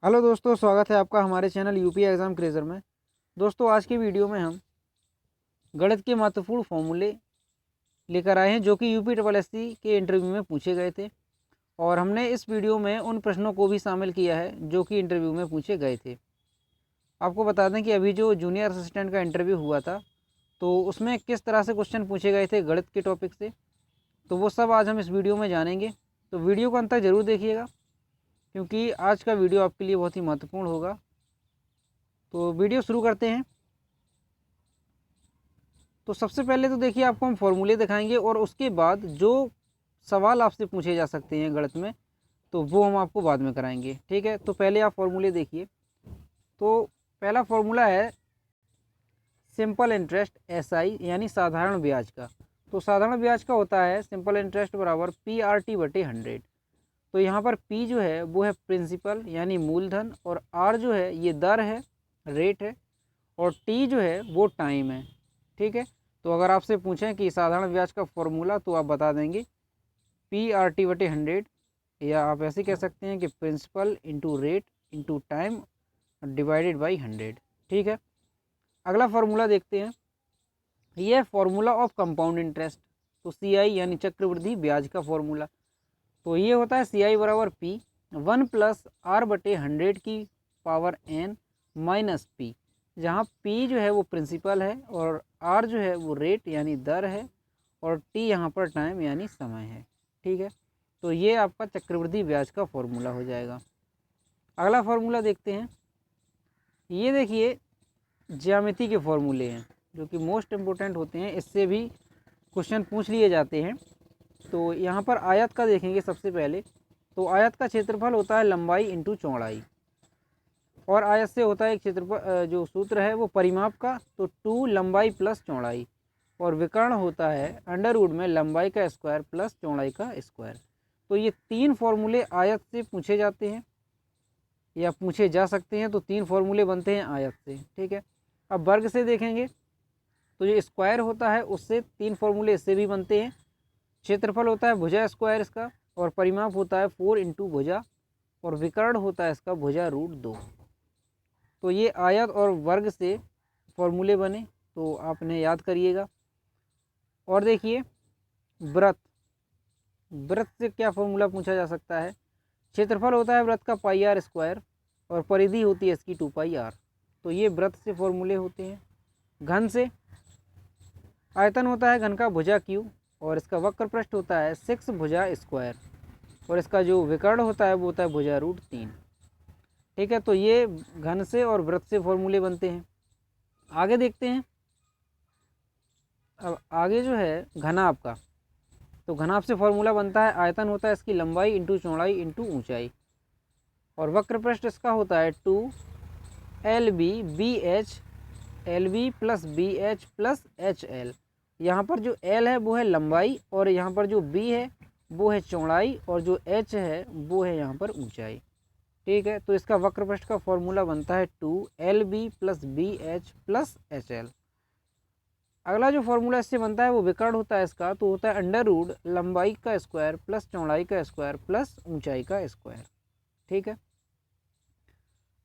Hello दोस्तों, स्वागत है आपका हमारे चैनल यूपी एग्ज़ाम क्रेज़र में। दोस्तों, आज की वीडियो में हम गणित के महत्वपूर्ण फॉर्मूले लेकर आए हैं जो कि यूपी ट्रिपल एससी के इंटरव्यू में पूछे गए थे। और हमने इस वीडियो में उन प्रश्नों को भी शामिल किया है जो कि इंटरव्यू में पूछे गए थे। आपको बता दें कि अभी जो जूनियर असिस्टेंट का इंटरव्यू हुआ था, तो उसमें किस तरह से क्वेश्चन पूछे गए थे गणित के टॉपिक से, तो वो सब आज हम इस वीडियो में जानेंगे। तो वीडियो को अंत तक ज़रूर देखिएगा, क्योंकि आज का वीडियो आपके लिए बहुत ही महत्वपूर्ण होगा। तो वीडियो शुरू करते हैं। तो सबसे पहले तो देखिए, आपको हम फॉर्मूले दिखाएंगे और उसके बाद जो सवाल आपसे पूछे जा सकते हैं गणित में, तो वो हम आपको बाद में कराएंगे। ठीक है, तो पहले आप फॉर्मूले देखिए। तो पहला फॉर्मूला है सिंपल इंटरेस्ट एसआई, यानी साधारण ब्याज का। तो साधारण ब्याज का होता है सिंपल इंटरेस्ट बराबर PRT/100। तो यहाँ पर P जो है वो है प्रिंसिपल यानी मूलधन, और R जो है ये दर है, रेट है, और T जो है वो टाइम है। ठीक है, तो अगर आपसे पूछें कि साधारण ब्याज का फॉर्मूला, तो आप बता देंगे PRT/100, या आप ऐसे कह सकते हैं कि principal into rate into time divided by 100। ठीक है, अगला फार्मूला देखते हैं। ये है फार्मूला ऑफ कंपाउंड इंटरेस्ट। तो CI यानी चक्रवृद्धि ब्याज का फॉर्मूला। तो ये होता है CI बराबर P 1+R/100 की पावर n माइनस P, जहाँ P जो है वो प्रिंसिपल है और R जो है वो रेट यानी दर है, और T यहाँ पर टाइम यानी समय है। ठीक है, तो ये आपका चक्रवृद्धि ब्याज का फॉर्मूला हो जाएगा। अगला फॉर्मूला देखते हैं। ये देखिए, ज्यामिति के फॉर्मूले हैं जो कि मोस्ट इम्पोर्टेंट होते हैं, इससे भी क्वेश्चन पूछ लिए जाते हैं। तो यहाँ पर आयत का देखेंगे सबसे पहले। तो आयत का क्षेत्रफल होता है लंबाई इंटू चौड़ाई, और आयत से होता है एक क्षेत्रफल, जो सूत्र है वो परिमाप का, तो 2 लंबाई प्लस चौड़ाई, और विकर्ण होता है अंडर रूट में लंबाई का स्क्वायर प्लस चौड़ाई का स्क्वायर। तो ये तीन फॉर्मूले आयत से पूछे जाते हैं या पूछे जा सकते हैं। तो तीन फॉर्मूले बनते हैं आयत से। ठीक है, अब वर्ग से देखेंगे तो जो स्क्वायर होता है उससे तीन फॉर्मूले इससे भी बनते हैं। क्षेत्रफल होता है भुजा स्क्वायर इसका, और परिमाप होता है 4 इंटू भुजा, और विकर्ण होता है इसका भुजा √2। तो ये आयत और वर्ग से फॉर्मूले बने, तो आपने याद करिएगा। और देखिए, वृत्त, वृत्त से क्या फॉर्मूला पूछा जा सकता है। क्षेत्रफल होता है वृत्त का πr², और परिधि होती है इसकी 2πr। तो ये वृत्त से फॉर्मूले होते हैं। घन से आयतन होता है घन का भुजा Q, और इसका वक्र पृष्ठ होता है 6 भुजा स्क्वायर, और इसका जो विकर्ण होता है वो होता है भुजा √3। ठीक है, तो ये घन से और वृत्त से फॉर्मूले बनते हैं। आगे देखते हैं। अब आगे जो है घनाभ का, तो घनाभ से फॉर्मूला बनता है आयतन होता है इसकी लंबाई इंटू चौड़ाई इंटू ऊंचाई, और वक्र पृष्ठ इसका होता है 2LB/BH LB plus BH plus HL। यहाँ पर जो L है वो है लंबाई, और यहाँ पर जो B है वो है चौड़ाई, और जो H है वो है यहाँ पर ऊंचाई। ठीक है, तो इसका वक्र पृष्ठ का फॉर्मूला बनता है 2LB plus BH plus HL। अगला जो फॉर्मूला इससे बनता है वो विकर्ण होता है इसका, तो होता है अंडर रूट लंबाई का स्क्वायर प्लस चौड़ाई का स्क्वायर प्लस ऊंचाई का स्क्वायर। ठीक है,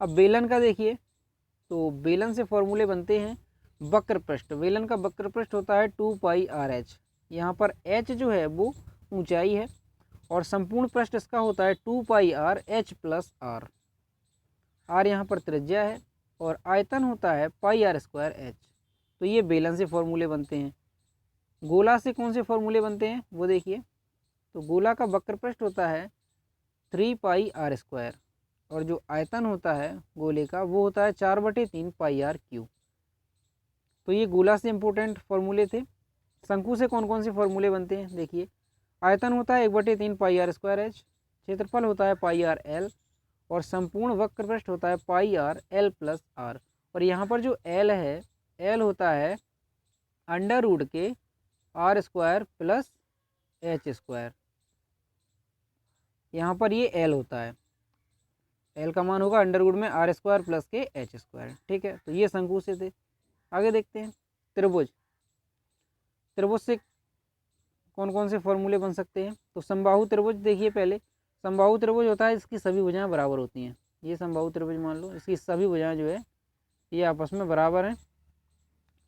अब बेलन का देखिए। तो बेलन से फॉर्मूले बनते हैं वक्र पृष्ठ। बेलन का वक्र पृष्ठ होता है 2πRH। यहाँ पर H जो है वो ऊंचाई है, और संपूर्ण पृष्ठ इसका होता है 2πRH प्लस R। R यहाँ पर त्रिज्या है, और आयतन होता है πr²H। तो ये बेलन से फॉर्मूले बनते हैं। गोला से कौन से फॉर्मूले बनते हैं वो देखिए। तो गोला का वक्र पृष्ठ होता है 3πr², और जो आयतन होता है गोले का वो होता है 4/3πr³। तो ये गोला से इंपॉर्टेंट फॉर्मूले थे। शंकु से कौन कौन से फॉर्मूले बनते हैं देखिए। आयतन होता है 1/3πr²H, क्षेत्रफल होता है πrL, और संपूर्ण वक्र पृष्ठ होता है πrL प्लस R। और यहाँ पर जो L है, L होता है अंडर रूट के R² प्लस H²। यहाँ पर ये L होता है, L का मान होगा अंडर रूट में R² प्लस के H²। ठीक है, तो ये शंकु से थे। आगे देखते हैं त्रिभुज। त्रिभुज से कौन कौन से फॉर्मूले बन सकते हैं। तो समबाहु त्रिभुज देखिए पहले। समबाहु त्रिभुज होता है इसकी सभी भुजाएं बराबर होती हैं। ये समबाहु त्रिभुज मान लो, इसकी सभी भुजाएं जो है ये आपस में बराबर हैं।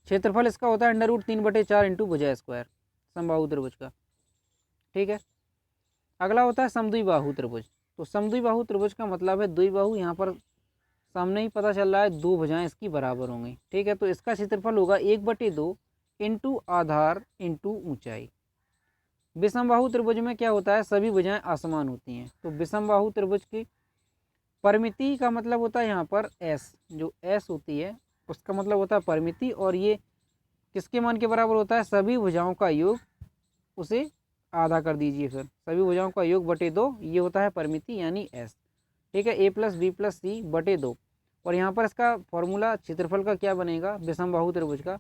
क्षेत्रफल इसका होता है √3/4 इंटू भुजा स्क्वायर समबाहु त्रिभुज का। ठीक है, अगला होता है समद्विबाहु त्रिभुज। तो समद्विबाहु त्रिभुज का मतलब है द्विबाहु, यहाँ पर सामने ही पता चल रहा है दो भुजाएं इसकी बराबर होंगी। ठीक है, तो इसका क्षेत्रफल होगा 1/2 इंटू आधार इंटू ऊंचाई। विषमबाहु त्रिभुज में क्या होता है, सभी भुजाएं असमान होती हैं। तो विषमबाहु त्रिभुज की परिमिति का मतलब होता है यहाँ पर एस, जो एस होती है उसका मतलब होता है परिमिति, और ये किसके मान के बराबर होता है, सभी भुजाओं का योग, उसे आधा कर दीजिए, फिर सभी भुजाओं का योग बटे 2, ये होता है परिमिति यानी एस। ठीक है, a + b + c बटे 2। और यहाँ पर इसका फॉर्मूला क्षेत्रफल का क्या बनेगा विषमबाहु त्रिभुज का,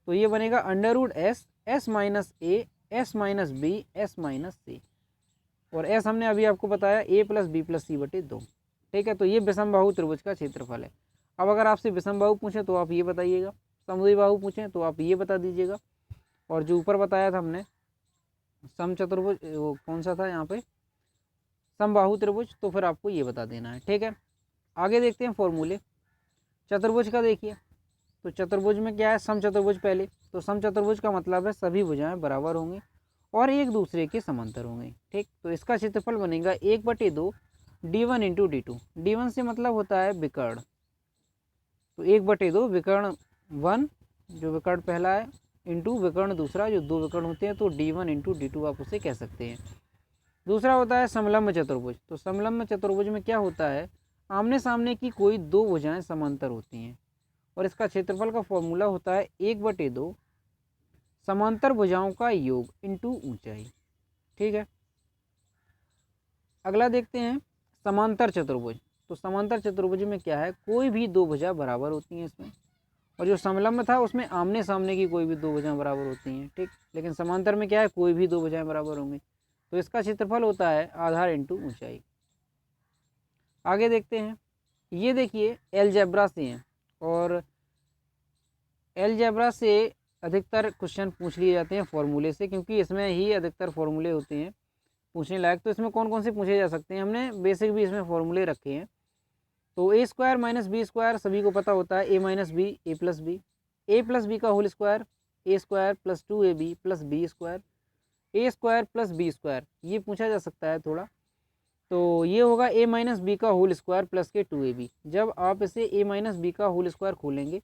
तो ये बनेगा √s s - a s - b s - c, और s हमने अभी आपको बताया a + b + c बटे 2। ठीक है, तो ये विषमबाहु त्रिभुज का क्षेत्रफल है। अब अगर आपसे विषमबाहु पूछें तो आप ये बताइएगा, समद्विबाहु पूछें तो आप ये बता दीजिएगा, और जो ऊपर बताया था हमने समचतुर्भुज, वो कौन सा था यहाँ पे, समबाहु त्रिभुज, तो फिर आपको ये बता देना है। ठीक है, आगे देखते हैं फॉर्मूले। चतुर्भुज का देखिए, तो चतुर्भुज में क्या है, समचतुर्भुज पहले। तो समचतुर्भुज का मतलब है सभी भुजाएं बराबर होंगी और एक दूसरे के समांतर होंगे। ठीक, तो इसका क्षेत्रफल बनेगा 1/2 d1 इंटू d2। d1 से मतलब होता है विकर्ण, तो 1/2 विकर्ण 1 जो विकर्ण पहला है इंटू विकर्ण दूसरा, जो दो विकर्ण होते हैं, तो d1 इंटू d2 आप उसे कह सकते हैं। दूसरा होता है समलंब चतुर्भुज। तो समलंब चतुर्भुज में क्या होता है, आमने सामने की कोई दो भुजाएं समांतर होती हैं, और इसका क्षेत्रफल का फॉर्मूला होता है 1/2 समांतर भुजाओं का योग इंटू ऊंचाई। ठीक है, अगला देखते हैं समांतर चतुर्भुज। तो समांतर चतुर्भुज में क्या है, कोई भी दो भुजा बराबर होती हैं इसमें, और जो समलंब था उसमें आमने सामने की कोई भी दो भुजाएं बराबर होती हैं। ठीक, लेकिन समांतर में क्या है, कोई भी दो भुजाएं बराबर होंगी, तो इसका क्षेत्रफल होता है आधार इंटू ऊंचाई। आगे देखते हैं, ये देखिए अलजेब्रा से हैं, और अलजेब्रा से अधिकतर क्वेश्चन पूछ लिए जाते हैं फॉर्मूले से, क्योंकि इसमें ही अधिकतर फॉर्मूले होते हैं पूछने लायक। तो इसमें कौन कौन से पूछे जा सकते हैं, हमने बेसिक भी इसमें फॉर्मूले रखे हैं। तो a² - b² सभी को पता होता है, a - b a + b, a + b का whole square a² + 2ab + b², a² + b², ये पूछा जा सकता है थोड़ा। तो ये होगा a - b का होल स्क्वायर प्लस के 2ab। जब आप इसे a - b का होल स्क्वायर खोलेंगे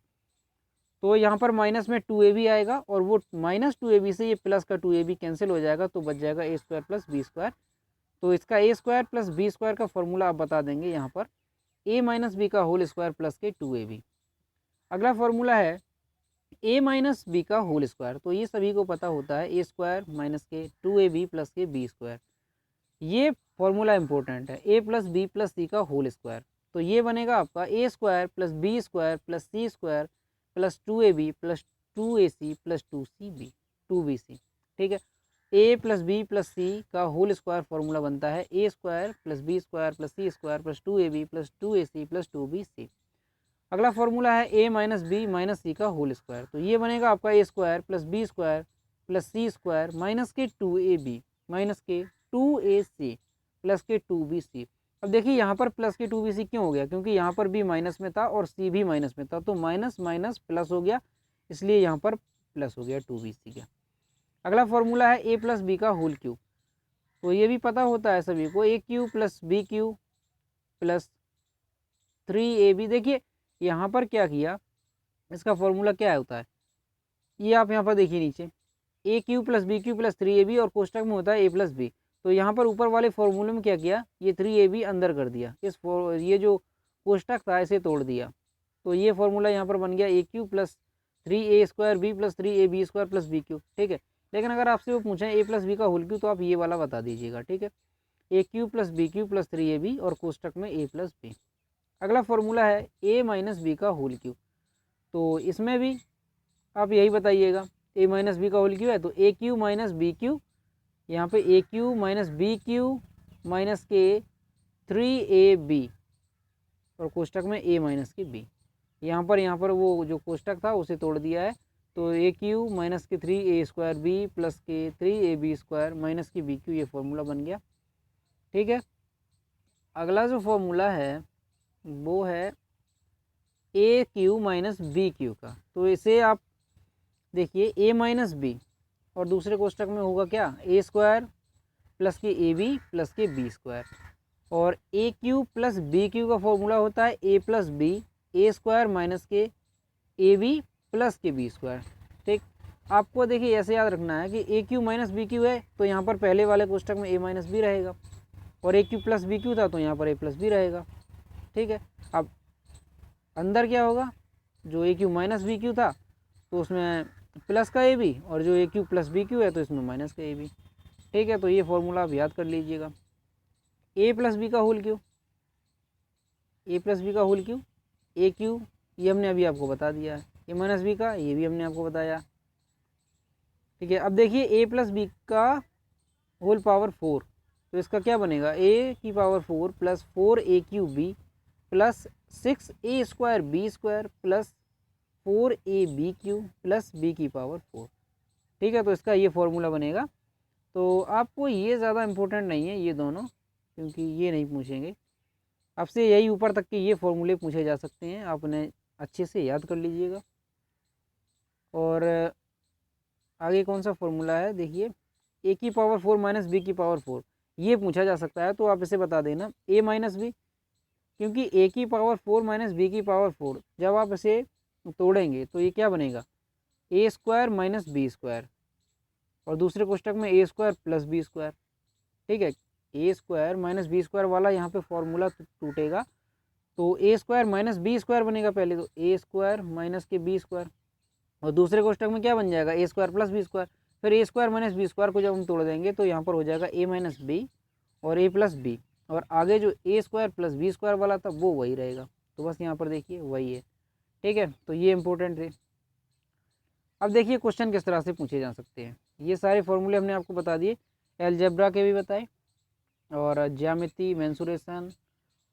तो यहाँ पर माइनस में 2ab आएगा, और वो -2ab से ये प्लस का 2ab कैंसिल हो जाएगा, तो बच जाएगा a² + b²। तो इसका a² + b² का फॉर्मूला आप बता देंगे यहाँ पर, a - b का होल स्क्वायर प्लस के 2ab। अगला फॉर्मूला है a - b का होल स्क्वायर। तो ये सभी को पता होता है, a² - के 2ab प्लस के b²। ये फॉर्मूला इंपॉर्टेंट है, a + b + c का होल स्क्वायर। तो ये बनेगा आपका a² + b² + c² + 2ab + 2ac + 2bc। ठीक है, a + b + c का होल स्क्वायर फॉर्मूला बनता है a² + b² + c² + 2ab + 2ac + 2bc। अगला फॉर्मूला है a - b - c का होल स्क्वायर। तो ये बनेगा आपका a² + b² + c² - के 2ab के 2ac + के 2bc। अब देखिए यहाँ पर प्लस के 2bc क्यों हो गया, क्योंकि यहाँ पर b माइनस में था और c भी माइनस में था, तो माइनस माइनस प्लस हो गया, इसलिए यहाँ पर प्लस हो गया 2bc का। अगला फॉर्मूला है a + b का होल क्यूब। तो ये भी पता होता है सभी को, a³ + b³ + 3ab। देखिए यहाँ पर क्या किया, इसका फॉर्मूला क्या होता है, ये आप यहाँ पर देखिए नीचे a³ + b³ + 3ab, और कोष्टक में होता है a + b। तो यहाँ पर ऊपर वाले फॉर्मूले में क्या किया, ये 3ab अंदर कर दिया, ये जो कोष्टक था इसे तोड़ दिया, तो ये फॉर्मूला यहाँ पर बन गया a³ + 3a² b + 3ab² + b³। ठीक है, लेकिन अगर आपसे वो पूछें a + b का होल क्यूब, तो आप ये वाला बता दीजिएगा। ठीक है, a³ + b³ + 3ab और कोष्टक में a + b। अगला फॉर्मूला है a - b का होल क्यूब। तो इसमें भी आप यही बताइएगा, a - b का होल क्यूब है, तो a³ - b³, यहाँ पे a³ - b³ - के 3ab और कोष्टक में a - के b। यहाँ पर वो जो कोष्टक था उसे तोड़ दिया है, तो a³ - के 3a² b + के 3ab² - के b³ ये फॉर्मूला बन गया। ठीक है, अगला जो फॉर्मूला है वो है ए क्यू माइनस बी क्यू का। तो इसे आप देखिए ए माइनस बी और दूसरे कोष्टक में होगा क्या, ए स्क्वायर प्लस के ए बी प्लस के बी स्क्वायर। और ए क्यू प्लस बी क्यू का फॉर्मूला होता है ए प्लस बी ए स्क्वायर माइनस के ए बी प्लस के बी स्क्वायर। ठीक, आपको देखिए ऐसे याद रखना है कि ए क्यू माइनस बी क्यू है तो यहाँ पर पहले वाले कोष्टक में ए माइनस बी रहेगा, और ए क्यू प्लस बी क्यू था तो यहाँ पर ए प्लस बी रहेगा। ठीक है, अब अंदर क्या होगा, जो ए क्यू माइनस बी क्यू था तो उसमें प्लस का ए बी, और जो ए क्यू प्लस बी क्यू है तो इसमें माइनस का ए बी। ठीक है, तो ये फॉर्मूला आप याद कर लीजिएगा। ए प्लस बी का होल क्यू, ए प्लस बी का होल क्यू, ए क्यू ये हमने अभी आपको बता दिया है, ए माइनस बी का ये भी हमने आपको बताया। ठीक है, अब देखिए ए प्लस बी का होल पावर 4, तो इसका क्या बनेगा, ए की power 4 plus 4 a cube b plus 6 a square b square plus 4 a b cube plus b की पावर 4। ठीक है, तो इसका ये फॉर्मूला बनेगा। तो आपको ये ज़्यादा इम्पोर्टेंट नहीं है ये दोनों, क्योंकि ये नहीं पूछेंगे आपसे, यही ऊपर तक के ये फॉर्मूले पूछे जा सकते हैं, आप उन्हें अच्छे से याद कर लीजिएगा। और आगे कौन सा फॉर्मूला है, देखिए ए की पावर 4 माइनस बी की पावर 4, ये पूछा जा सकता है, तो आप इसे बता देना ए माइनस बी, क्योंकि ए की पावर 4 माइनस बी की पावर 4 जब आप इसे तोड़ेंगे तो ये क्या बनेगा, ए स्क्वायर माइनस बी स्क्वायर, और दूसरे कोष्टक में ए स्क्वायर प्लस बी स्क्वायर। ठीक है, ए स्क्वायर माइनस बी स्क्वायर वाला यहाँ पे फॉर्मूला टूटेगा, तो ए स्क्वायर माइनस बी स्क्वायर बनेगा पहले, तो ए स्क्वायर माइनस के बी स्क्वायर, और दूसरे कोष्टक में क्या बन जाएगा, ए स्क्वायर प्लस बी स्क्वायर। फिर a square minus b square को जब हम तोड़ देंगे तो यहाँ पर हो जाएगा ए माइनस बी और ए प्लस बी, और आगे जो ए स्क्वायर प्लस बी स्क्वायर वाला था वो वही रहेगा, तो बस यहाँ पर देखिए वही है। ठीक है, तो ये इंपॉर्टेंट है। अब देखिए क्वेश्चन किस तरह से पूछे जा सकते हैं, ये सारे फॉर्मूले हमने आपको बता दिए, एलजेब्रा के भी बताए, और ज्यामिति, मेंसुरेशन,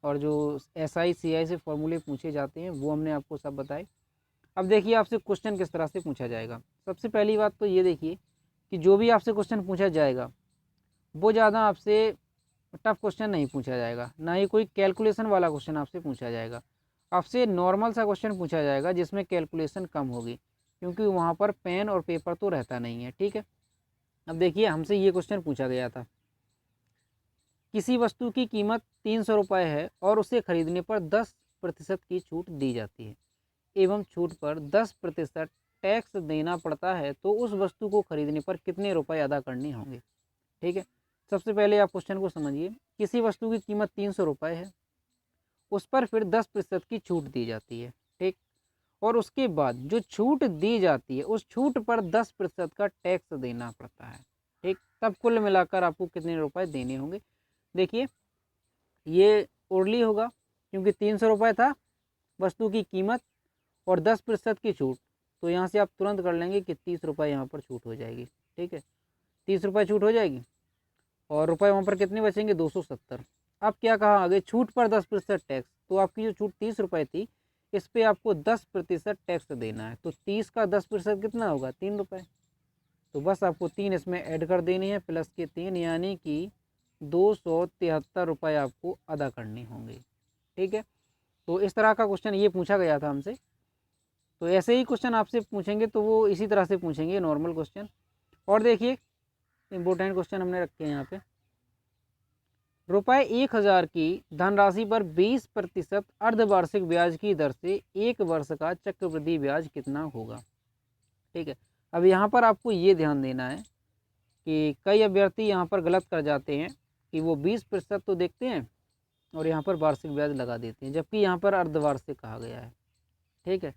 और जो एसआई सीआई से फॉर्मूले पूछे जाते हैं वो हमने आपको सब बताए। अब देखिए आपसे क्वेश्चन किस तरह से पूछा जाएगा। सबसे पहली बात तो ये देखिए कि जो भी आपसे क्वेश्चन पूछा जाएगा वो ज़्यादा आपसे टफ क्वेश्चन नहीं पूछा जाएगा, ना ही कोई कैलकुलेशन वाला क्वेश्चन आपसे पूछा जाएगा। आपसे नॉर्मल सा क्वेश्चन पूछा जाएगा जिसमें कैलकुलेशन कम होगी, क्योंकि वहाँ पर पेन और पेपर तो रहता नहीं है। ठीक है, अब देखिए हमसे ये क्वेश्चन पूछा गया था, किसी वस्तु की कीमत 300 रुपये है और उसे खरीदने पर 10% की छूट दी जाती है, एवं छूट पर 10% टैक्स देना पड़ता है, तो उस वस्तु को खरीदने पर कितने रुपए अदा करने होंगे। ठीक है, सबसे पहले आप क्वेश्चन को समझिए, किसी वस्तु की कीमत 300 रुपये है, उस पर फिर 10% की छूट दी जाती है। ठीक, और उसके बाद जो छूट दी जाती है उस छूट पर 10% का टैक्स देना पड़ता है। ठीक, तब कुल मिलाकर आपको कितने रुपए देने होंगे। देखिए ये ओरली होगा, क्योंकि 300 रुपये था वस्तु की कीमत और 10% की छूट, तो यहाँ से आप तुरंत कर लेंगे कि 30 रुपये यहाँ पर छूट हो जाएगी। ठीक है, 30 रुपये छूट हो जाएगी, और रुपए वहाँ पर कितने बचेंगे, 270। अब क्या कहा आगे, छूट पर 10% टैक्स, तो आपकी जो छूट 30 रुपये थी इस पर आपको 10% टैक्स देना है, तो 30 का 10% कितना होगा, 3 रुपये। तो बस आपको 3 इसमें ऐड कर देनी है, प्लस के 3, यानी कि 273 रुपये आपको अदा करने होंगे। ठीक है, तो इस तरह का क्वेश्चन ये पूछा गया था हमसे। तो ऐसे ही क्वेश्चन आपसे पूछेंगे तो वो इसी तरह से पूछेंगे, नॉर्मल क्वेश्चन। और देखिए इम्पोर्टेंट क्वेश्चन हमने रखे हैं यहाँ पे, रुपये 1000 की धनराशि पर 20% अर्धवार्षिक ब्याज की दर से 1 वर्ष का चक्रवृद्धि ब्याज कितना होगा। ठीक है, अब यहाँ पर आपको ये ध्यान देना है कि कई अभ्यर्थी यहाँ पर गलत कर जाते हैं कि वो 20% तो देखते हैं और यहाँ पर वार्षिक ब्याज लगा देते हैं, जबकि यहाँ पर अर्धवार्षिक कहा गया है। ठीक है,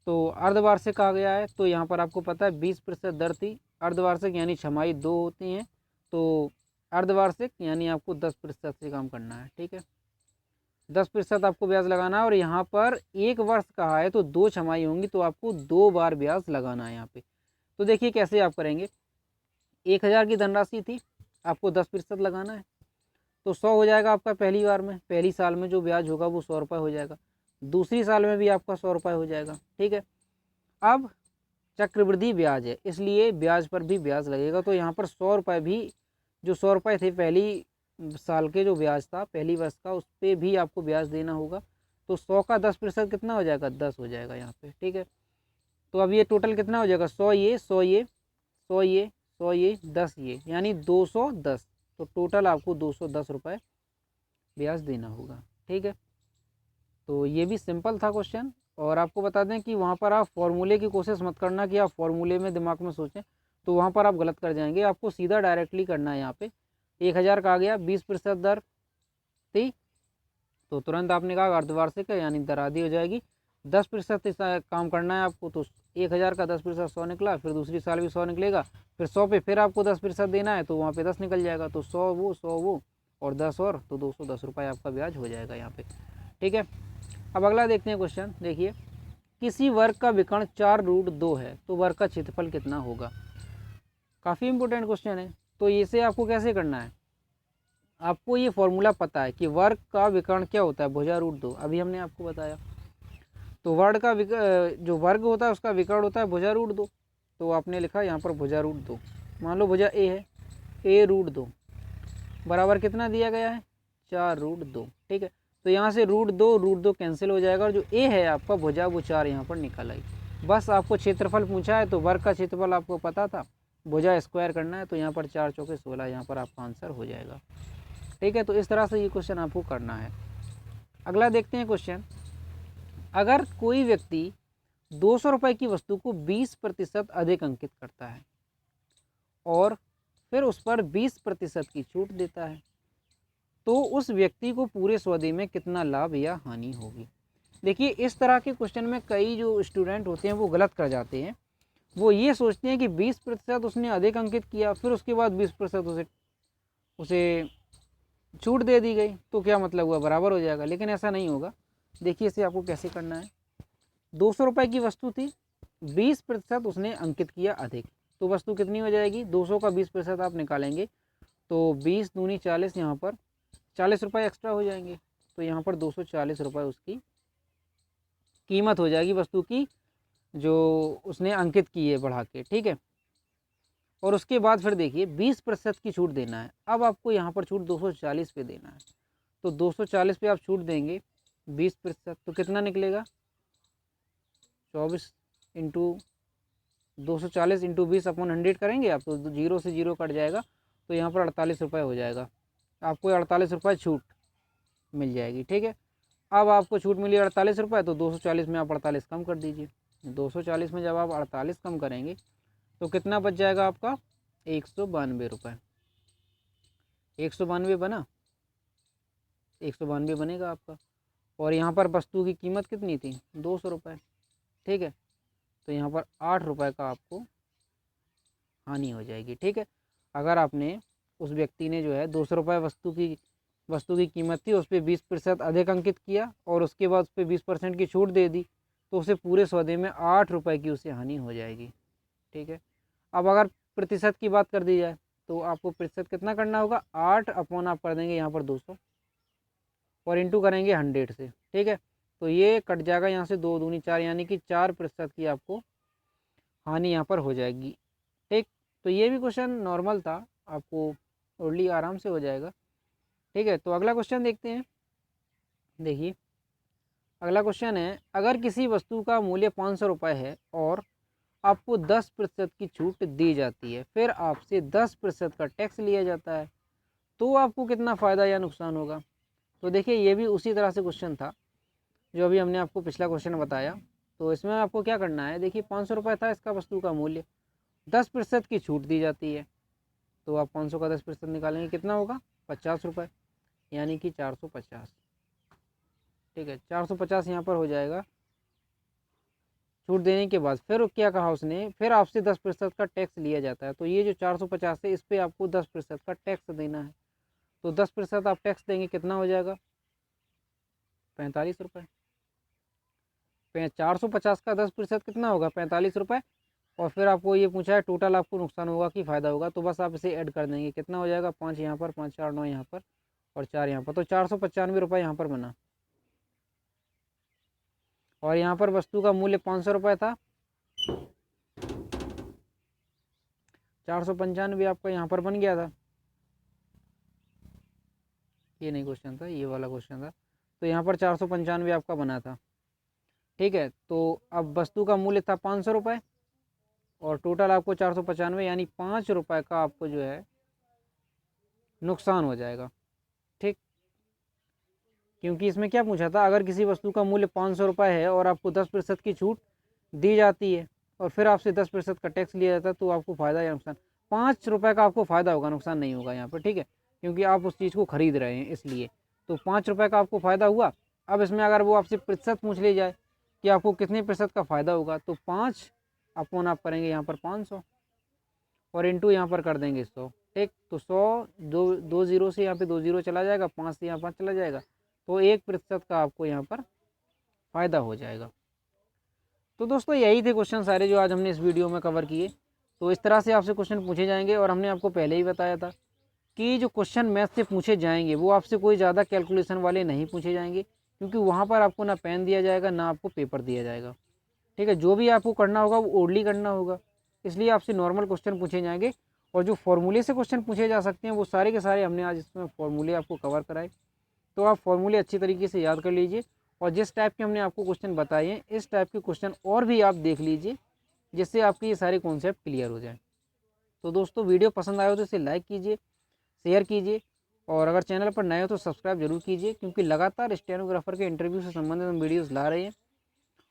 तो अर्धवार्षिक कहा गया है, तो यहाँ पर आपको पता है 20% दर थी, अर्धवार्षिक यानी छमाही 2 होती हैं, तो अर्धवार्षिक यानी आपको 10% से काम करना है। ठीक है, 10% आपको ब्याज लगाना है, और यहाँ पर 1 वर्ष कहा है तो 2 छमाही होंगी, तो आपको 2 बार ब्याज लगाना है यहाँ पे। तो देखिए कैसे आप करेंगे, 1000 की धनराशि थी, आपको 10% लगाना है, तो 100 हो जाएगा आपका पहली बार में, पहली साल में जो ब्याज होगा वो 100 रुपये हो जाएगा, दूसरी साल में भी आपका 100 रुपये हो जाएगा। ठीक है, अब चक्रवृद्धि ब्याज है इसलिए ब्याज पर भी ब्याज लगेगा, तो यहाँ पर 100 रुपये भी, जो 100 रुपये थे पहली साल के जो ब्याज था पहली वर्ष का, उस पर भी आपको ब्याज देना होगा, तो 100 का 10% कितना हो जाएगा, 10 हो जाएगा यहाँ पे, ठीक है। तो अब ये टोटल कितना हो जाएगा, 100 ये 100 ये 100 ये 100 ये 10 ये, यानी 210। तो टोटल आपको 210 रुपये ब्याज देना होगा, ठीक है। तो ये भी सिंपल था क्वेश्चन। और आपको बता दें कि वहाँ पर आप फॉर्मूले की कोशिश मत करना कि आप फॉर्मूले में दिमाग में सोचें, तो वहाँ पर आप गलत कर जाएंगे। आपको सीधा डायरेक्टली करना है। यहाँ पे 1000 का आ गया, 20% दर थी, तो तुरंत आपने कहा अर्धवार्षिक है यानी दर आधी हो जाएगी। 10% काम करना है आपको, तो 1000 का 10% 100 निकला, फिर दूसरी साल भी 100 निकलेगा, फिर 100 पे फिर आपको 10% देना है, तो वहाँ पे 10 निकल जाएगा। तो 100 वो और 10 और, तो 210 रुपये आपका ब्याज हो जाएगा यहाँ पे, ठीक है। अब अगला देखते हैं क्वेश्चन। देखिए, किसी वर्ग का विकर्ण 4√2 है तो वर्ग का क्षेत्रफल कितना होगा। काफ़ी इंपॉर्टेंट क्वेश्चन है। तो इसे आपको कैसे करना है, आपको ये फॉर्मूला पता है कि वर्ग का विकर्ण क्या होता है, भुजा√2, अभी हमने आपको बताया। तो वर्ग का जो वर्ग होता है उसका विकर्ण होता है भुजा√2। तो आपने लिखा यहाँ पर भुजा√2। मान लो भुजा ए है, a√2 बराबर कितना दिया गया है, 4√2, ठीक है। तो यहाँ से √2 कैंसिल हो जाएगा, और जो ए है आपका भुजा वो 4 यहाँ पर निकल आई। बस आपको क्षेत्रफल पूछा है, तो वर्ग का क्षेत्रफल आपको पता था, भुजा स्क्वायर करना है, तो यहाँ पर 4 चौके 16 यहाँ पर आपका आंसर हो जाएगा, ठीक है। तो इस तरह से ये क्वेश्चन आपको करना है। अगला देखते हैं क्वेश्चन। अगर कोई व्यक्ति 200 रुपये की वस्तु को 20% अधिक अंकित करता है और फिर उस पर 20% की छूट देता है, तो उस व्यक्ति को पूरे सौदे में कितना लाभ या हानि होगी। देखिए, इस तरह के क्वेश्चन में कई जो स्टूडेंट होते हैं वो गलत कर जाते हैं। वो ये सोचते हैं कि 20% उसने अधिक अंकित किया, फिर उसके बाद 20% उसे छूट दे दी गई, तो क्या मतलब हुआ, बराबर हो जाएगा। लेकिन ऐसा नहीं होगा। देखिए, इसे आपको कैसे करना है। 200 रुपये की वस्तु थी, 20% उसने अंकित किया अधिक, तो वस्तु कितनी हो जाएगी, 200 का 20% आप निकालेंगे तो 20 दूनी 40, यहाँ पर 40 रुपये एक्स्ट्रा हो जाएंगे। तो यहाँ पर 240 रुपये उसकी कीमत हो जाएगी वस्तु की, जो उसने अंकित की है बढ़ा के, ठीक है। और उसके बाद फिर देखिए 20% की छूट देना है। अब आपको यहाँ पर छूट 240 पे देना है, तो 240 पे आप छूट देंगे 20%, तो कितना निकलेगा, 24 इंटू 240 इंटू 20/100 करेंगे आप, तो 0 से 0 कट जाएगा, तो यहाँ पर 48 रुपये हो जाएगा। आपको 48 रुपये छूट मिल जाएगी, ठीक है। अब आपको छूट मिली 48 रुपये, तो 240 में आप 48 कम कर दीजिए। 240 में जब आप 48 कम करेंगे तो कितना बच जाएगा आपका, 192 रुपये। 192 बना, 192 बनेगा आपका। और यहाँ पर वस्तु की कीमत कितनी थी, 200 रुपये, ठीक है। तो यहाँ पर 8 रुपये का आपको हानि हो जाएगी, ठीक है। अगर आपने उस व्यक्ति ने जो है 200 रुपये वस्तु की कीमत थी, उस पर 20% अधिक अंकित किया और उसके बाद उस पर 20% की छूट दे दी, तो उसे पूरे सौदे में 8 रुपये की उसे हानि हो जाएगी, ठीक है। अब अगर प्रतिशत की बात कर दी जाए, तो आपको प्रतिशत कितना करना होगा, 8 अपॉन आप कर देंगे यहाँ पर 200 और इंटू करेंगे 100 से, ठीक है। तो ये कट जाएगा यहाँ से, 2 दूनी 4, यानी कि 4% की आपको हानि यहाँ पर हो जाएगी, ठीक। तो ये भी क्वेश्चन नॉर्मल था, आपको ओरली आराम से हो जाएगा, ठीक है। तो अगला क्वेश्चन देखते हैं। देखिए, अगला क्वेश्चन है, अगर किसी वस्तु का मूल्य 500 रुपये है और आपको 10% की छूट दी जाती है, फिर आपसे 10% का टैक्स लिया जाता है, तो आपको कितना फ़ायदा या नुकसान होगा। तो देखिए, ये भी उसी तरह से क्वेश्चन था जो अभी हमने आपको पिछला क्वेश्चन बताया। तो इसमें आपको क्या करना है, देखिए 500 रुपये था इसका वस्तु का मूल्य, 10% की छूट दी जाती है, तो आप 500 का 10% निकालेंगे, कितना होगा, 50 रुपये, यानी कि 450, ठीक है। 450 यहाँ पर हो जाएगा। छूट देने के बाद फिर क्या कहा उसने, फिर आपसे 10% का टैक्स लिया जाता है, तो ये जो 450 है इस पर आपको 10% का टैक्स देना है, तो 10% आप टैक्स देंगे, कितना हो जाएगा, 45 रुपये। 450 का 10% कितना होगा, 45 रुपये। और फिर आपको ये पूछा है टोटल आपको नुकसान होगा कि फ़ायदा होगा, तो बस आप इसे ऐड कर देंगे, कितना हो जाएगा, 5 यहाँ पर, 5 4 9 यहाँ पर और 4 यहाँ पर, तो 495 रुपये यहाँ पर बना। और यहाँ पर वस्तु का मूल्य 500 रुपये था, 495 आपका यहाँ पर बन गया था। ये नहीं क्वेश्चन था, ये वाला क्वेश्चन था। तो यहाँ पर 495 आपका बना था, ठीक है। तो अब वस्तु का मूल्य था 500 रुपये और टोटल आपको 495 यानी 5 रुपये का आपको जो है नुकसान हो जाएगा, ठीक। क्योंकि इसमें क्या पूछा था, अगर किसी वस्तु का मूल्य 500 रुपये है और आपको 10% की छूट दी जाती है और फिर आपसे 10% का टैक्स लिया जाता है तो आपको फ़ायदा या नुकसान। 5 रुपये का आपको फ़ायदा होगा, नुकसान नहीं होगा यहाँ पर, ठीक है, क्योंकि आप उस चीज़ को खरीद रहे हैं इसलिए। तो 5 रुपये का आपको फ़ायदा हुआ। अब इसमें अगर वो आपसे प्रतिशत पूछ ली जाए कि आपको कितने प्रतिशत का फ़ायदा होगा, तो 5 अपन आप करेंगे यहाँ पर 500 और इंटू यहाँ पर कर देंगे 100, ठीक। तो 100 दो जीरो से यहाँ पे 2 जीरो चला जाएगा, 5 से यहाँ 5 चला जाएगा, तो 1% का आपको यहाँ पर फ़ायदा हो जाएगा। तो दोस्तों यही थे क्वेश्चन सारे जो आज हमने इस वीडियो में कवर किए। तो इस तरह से आपसे क्वेश्चन पूछे जाएंगे और हमने आपको पहले ही बताया था कि जो क्वेश्चन मैथ से पूछे जाएंगे वो आपसे कोई ज़्यादा कैलकुलेशन वाले नहीं पूछे जाएंगे, क्योंकि वहाँ पर आपको ना पेन दिया जाएगा ना आपको पेपर दिया जाएगा, ठीक है। जो भी आपको करना होगा वो ओरली करना होगा, इसलिए आपसे नॉर्मल क्वेश्चन पूछे जाएंगे। और जो फॉर्मूले से क्वेश्चन पूछे जा सकते हैं वो सारे के सारे हमने आज इसमें फॉर्मूले आपको कवर कराए। तो आप फॉर्मूले अच्छी तरीके से याद कर लीजिए और जिस टाइप के हमने आपको क्वेश्चन बताए हैं इस टाइप के क्वेश्चन और भी आप देख लीजिए, जिससे आपके ये सारे कॉन्सेप्ट क्लियर हो जाए। तो दोस्तों वीडियो पसंद आया हो तो इसे लाइक कीजिए, शेयर कीजिए और अगर चैनल पर नए हो तो सब्सक्राइब जरूर कीजिए, क्योंकि लगातार स्टेनोग्राफर के इंटरव्यू से संबंधित हम वीडियोज़ ला रहे हैं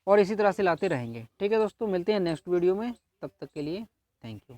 और इसी तरह से लाते रहेंगे, ठीक है दोस्तों। मिलते हैं नेक्स्ट वीडियो में, तब तक के लिए थैंक यू।